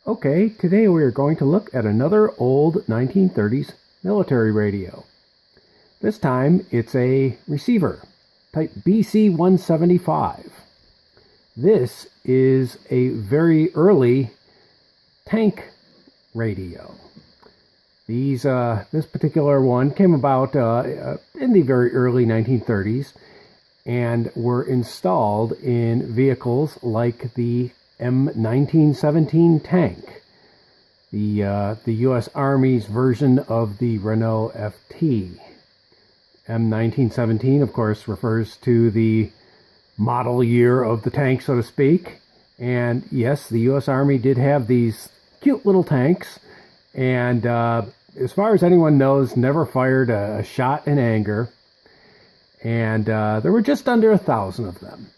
Okay, today we are going to look at another old 1930s military radio. This time it's a receiver, type BC-175. This is a very early tank radio. This particular one came about in the very early 1930s and were installed in vehicles like the M1917 tank, the U.S. Army's version of the Renault FT. M1917, of course, refers to the model year of the tank, so to speak. And yes, the U.S. Army did have these cute little tanks, and as far as anyone knows, never fired a shot in anger. And there were just under 1,000 of them.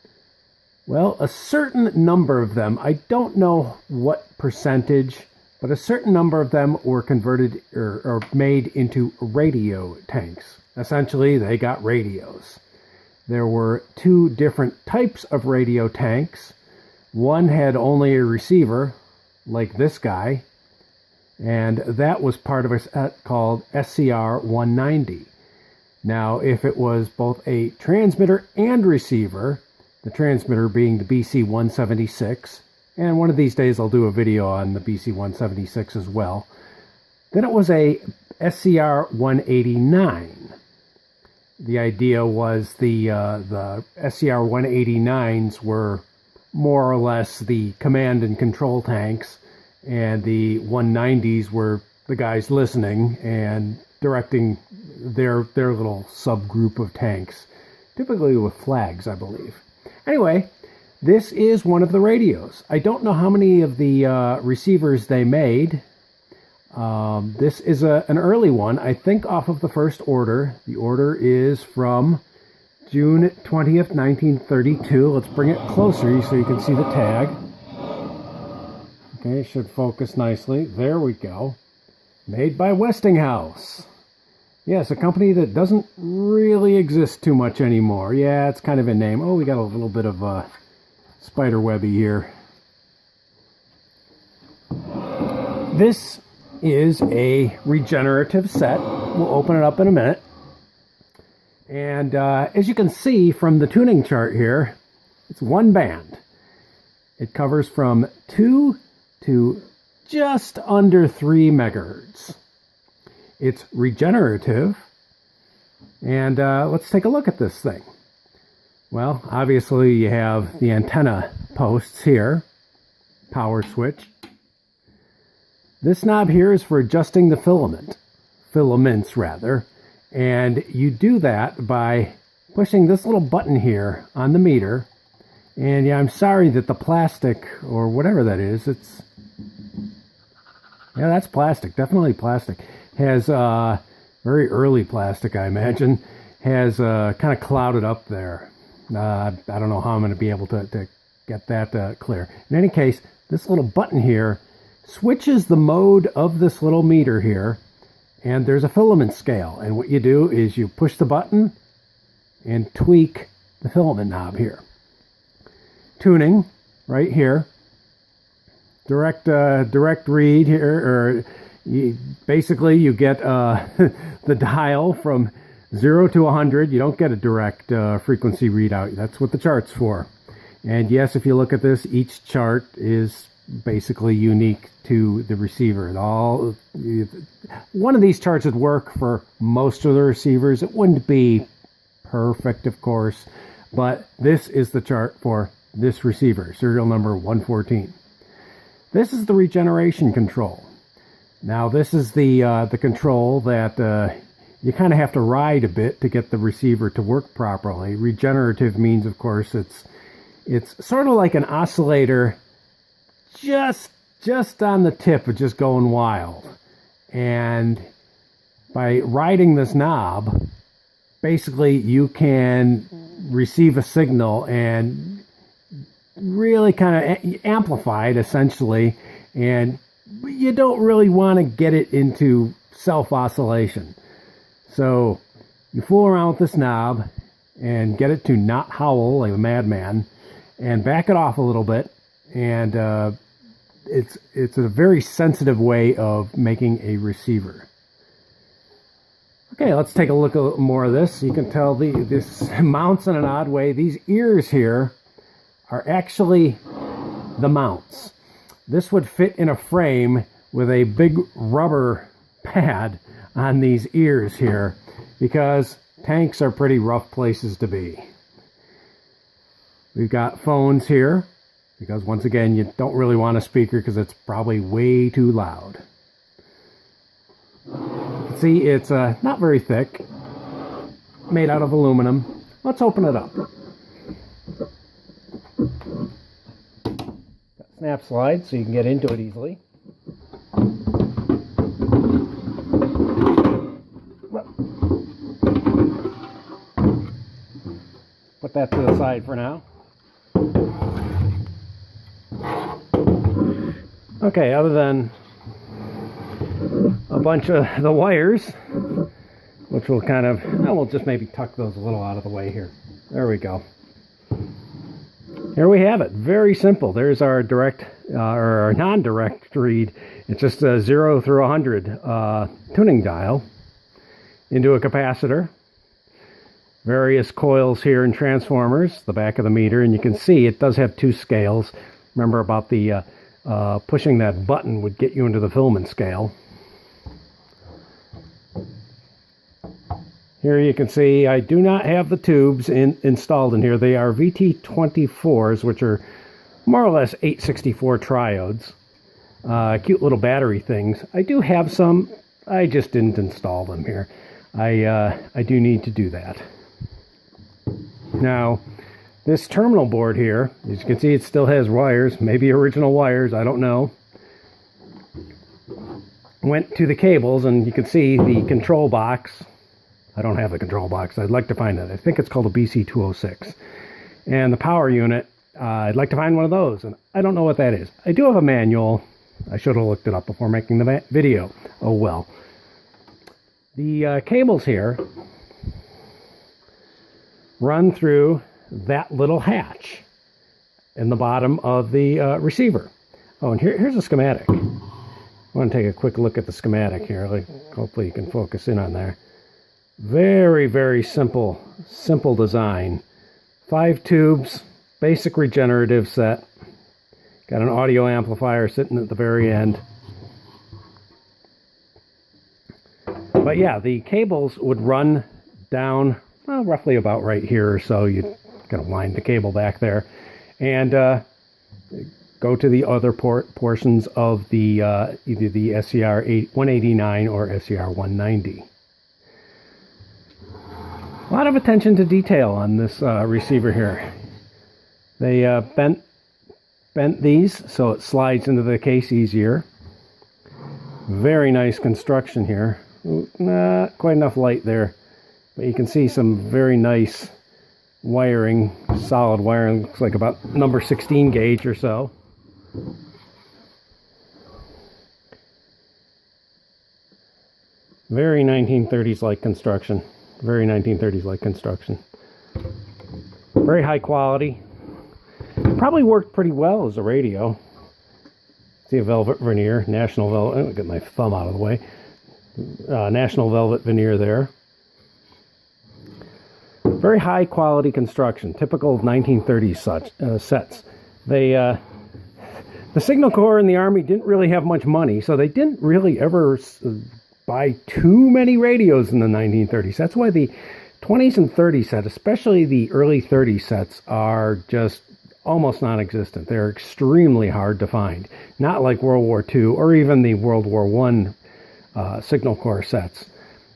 Well, a certain number of them, I don't know what percentage, but a certain number of them were converted or made into radio tanks. Essentially, they got radios. There were two different types of radio tanks. One had only a receiver, like this guy, and that was part of a set called SCR-190. Now, if it was both a transmitter and receiver, the transmitter being the BC-176, and one of these days I'll do a video on the BC-176 as well, then it was a SCR-189. The idea was the SCR-189s were more or less the command and control tanks, and the 190s were the guys listening and directing their little subgroup of tanks, typically with flags, I believe. Anyway, this is one of the radios. I don't know how many of the receivers they made. This is an early one, I think, off of the first order. The order is from June 20th, 1932. Let's bring it closer so you can see the tag. Okay, should focus nicely. There we go. Made by Westinghouse. Yes, a company that doesn't really exist too much anymore. Yeah, it's kind of in name. Oh, we got a little bit of spider webby here. This is a regenerative set. We'll open it up in a minute. And as you can see from the tuning chart here, it's one band. It covers from 2 to just under 3 megahertz. It's regenerative, and let's take a look at this thing. Well, obviously you have the antenna posts here, power switch. This knob here is for adjusting the filaments rather, and you do that by pushing this little button here on the meter. And yeah, I'm sorry that the plastic, or whatever that is, yeah, that's plastic, definitely plastic. Has very early plastic, I imagine, has kind of clouded up there. I don't know how I'm going to be able to get that clear. In any case, this little button here switches the mode of this little meter here, and there's a filament scale. And what you do is you push the button and tweak the filament knob here. Tuning right here. Direct read here, or basically you get the dial from 0 to 100. You don't get a direct frequency readout. That's what the chart's for. And yes, if you look at this, each chart is basically unique to the receiver. One of these charts would work for most of the receivers. It wouldn't be perfect, of course, but this is the chart for this receiver, serial number 114. This is the regeneration control. Now, this is the control that you kind of have to ride a bit to get the receiver to work properly. Regenerative means, of course, it's sort of like an oscillator, just on the tip of just going wild. And by riding this knob, basically you can receive a signal and really kind of amplify it, essentially, and you don't really want to get it into self-oscillation. So you fool around with this knob and get it to not howl like a madman, and back it off a little bit, and it's a very sensitive way of making a receiver. Okay, let's take a look at a little more of this. You can tell this mounts in an odd way. These ears here are actually the mounts. This would fit in a frame with a big rubber pad on these ears here, because tanks are pretty rough places to be. We've got phones here, because once again, you don't really want a speaker because it's probably way too loud. See, it's not very thick, made out of aluminum. Let's open it up. Got snap slide so you can get into it easily. Put that to the side for now. Okay, other than a bunch of the wires, which will kind of, we'll just maybe tuck those a little out of the way here. There we go. Here we have it. Very simple. There's our direct, or our non-direct read. It's just a 0 through 100 tuning dial into a capacitor. Various coils here and transformers, the back of the meter, and you can see it does have two scales. Remember about the pushing that button would get you into the filament scale. Here you can see I do not have the tubes installed in here. They are VT24s, which are more or less 864 triodes. Cute little battery things. I do have some. I just didn't install them here. I do need to do that. Now, this terminal board here, as you can see, it still has wires, maybe original wires, I don't know. Went to the cables, and you can see the control box. I don't have the control box. I'd like to find it. I think it's called a BC-206. And the power unit, I'd like to find one of those, and I don't know what that is. I do have a manual. I should have looked it up before making the video. Oh well. The cables here run through that little hatch in the bottom of the receiver. Oh, and here's a schematic. I want to take a quick look at the schematic here. Hopefully you can focus in on there. Very, very simple design. 5 tubes, basic regenerative set. Got an audio amplifier sitting at the very end. But yeah, the cables would run down, well, roughly about right here or so. You're going to wind the cable back there and go to the other portions of the either the SCR 189 or SCR 190. A lot of attention to detail on this receiver here. They bent these so it slides into the case easier. Very nice construction here. Not quite enough light there, but you can see some very nice wiring, solid wiring. Looks like about number 16 gauge or so. Very 1930s like construction. Very 1930s like construction. Very high quality. Probably worked pretty well as a radio. See a velvet veneer, national velvet. I'll get my thumb out of the way. National velvet veneer there. Very high quality construction, typical 1930s sets. The Signal Corps and the Army didn't really have much money, so they didn't really ever buy too many radios in the 1930s. That's why the 20s and 30s sets, especially the early 30s sets, are just almost non-existent. They're extremely hard to find. Not like World War II or even the World War I Signal Corps sets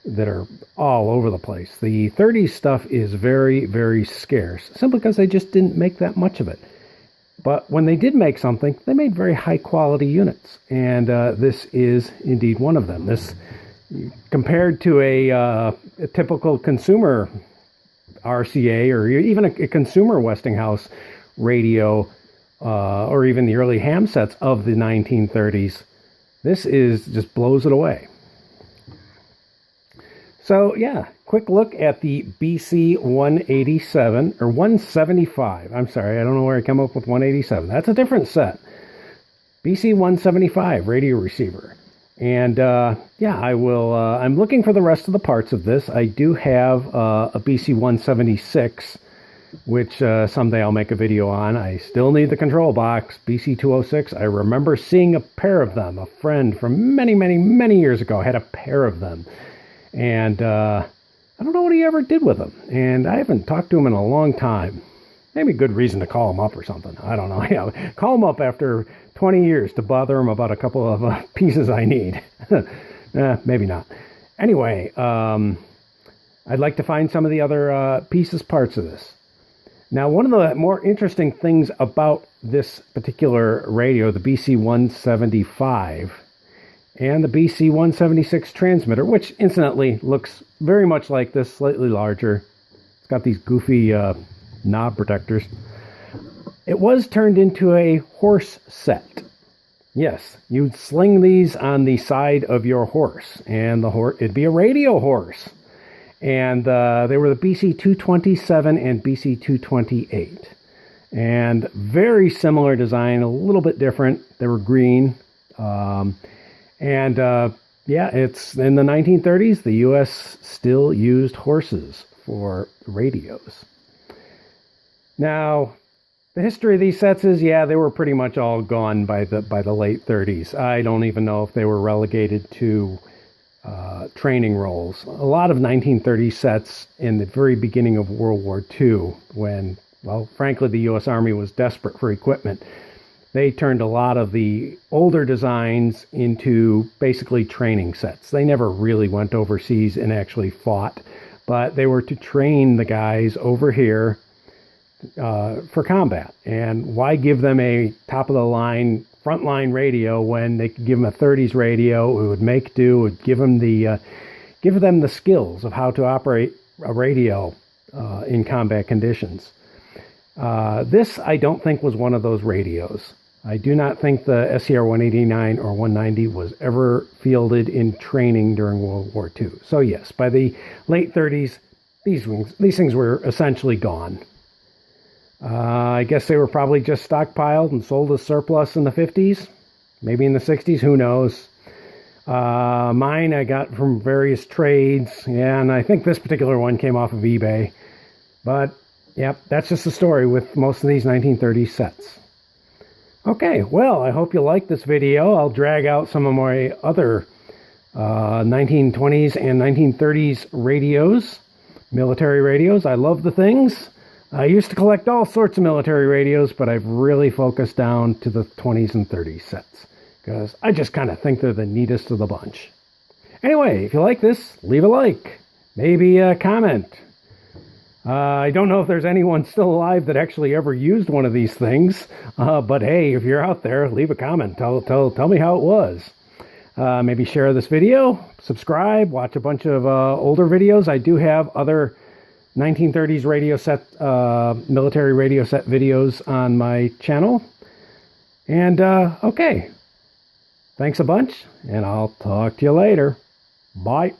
that are all over the place. The 30s stuff is very, very scarce, simply because they just didn't make that much of it. But when they did make something, they made very high quality units, and this is indeed one of them. This, compared to a typical consumer RCA or even a consumer Westinghouse radio, or even the early ham sets of the 1930s, this is just blows it away. So yeah, quick look at the BC-187 or 175. I'm sorry, I don't know where I come up with 187. That's a different set. BC-175 radio receiver. And yeah, I will. I'm looking for the rest of the parts of this. I do have a BC-176, which someday I'll make a video on. I still need the control box. BC-206. I remember seeing a pair of them. A friend from many, many, many years ago had a pair of them, and I don't know what he ever did with them. And I haven't talked to him in a long time. Maybe a good reason to call him up or something. I don't know. Yeah, call him up after 20 years to bother him about a couple of pieces I need. Maybe not. Anyway, I'd like to find some of the other parts of this. Now, one of the more interesting things about this particular radio, the BC-175, and the BC-176 transmitter, which incidentally looks very much like this, slightly larger. It's got these goofy knob protectors. It was turned into a horse set. Yes, you'd sling these on the side of your horse, and it'd be a radio horse. And they were the BC-227 and BC-228. And very similar design, a little bit different. They were green. Yeah, it's in the 1930s, the U.S. still used horses for radios. Now, the history of these sets is, yeah, they were pretty much all gone by the late 30s. I don't even know if they were relegated to training roles. A lot of 1930 sets in the very beginning of World War II, when, well, frankly, the U.S. Army was desperate for equipment. They turned a lot of the older designs into basically training sets. They never really went overseas and actually fought, but they were to train the guys over here for combat. And why give them a top-of-the-line frontline radio when they could give them a 30s radio? It would make do, would give them the skills of how to operate a radio in combat conditions. This, I don't think, was one of those radios. I do not think the SCR 189 or 190 was ever fielded in training during World War II. So yes, by the late 30s, these things were essentially gone. I guess they were probably just stockpiled and sold as surplus in the 50s, maybe in the 60s, who knows. Mine I got from various trades, yeah, and I think this particular one came off of eBay. But, yep, that's just the story with most of these 1930s sets. Okay, well, I hope you liked this video. I'll drag out some of my other 1920s and 1930s radios, military radios. I love the things. I used to collect all sorts of military radios, but I've really focused down to the 20s and 30s sets, because I just kind of think they're the neatest of the bunch. Anyway, if you like this, leave a like, maybe a comment. I don't know if there's anyone still alive that actually ever used one of these things, but hey, if you're out there, leave a comment. Tell me how it was. Maybe share this video, subscribe, watch a bunch of older videos. I do have other 1930s radio set, military radio set videos on my channel. And, okay. Thanks a bunch, and I'll talk to you later. Bye.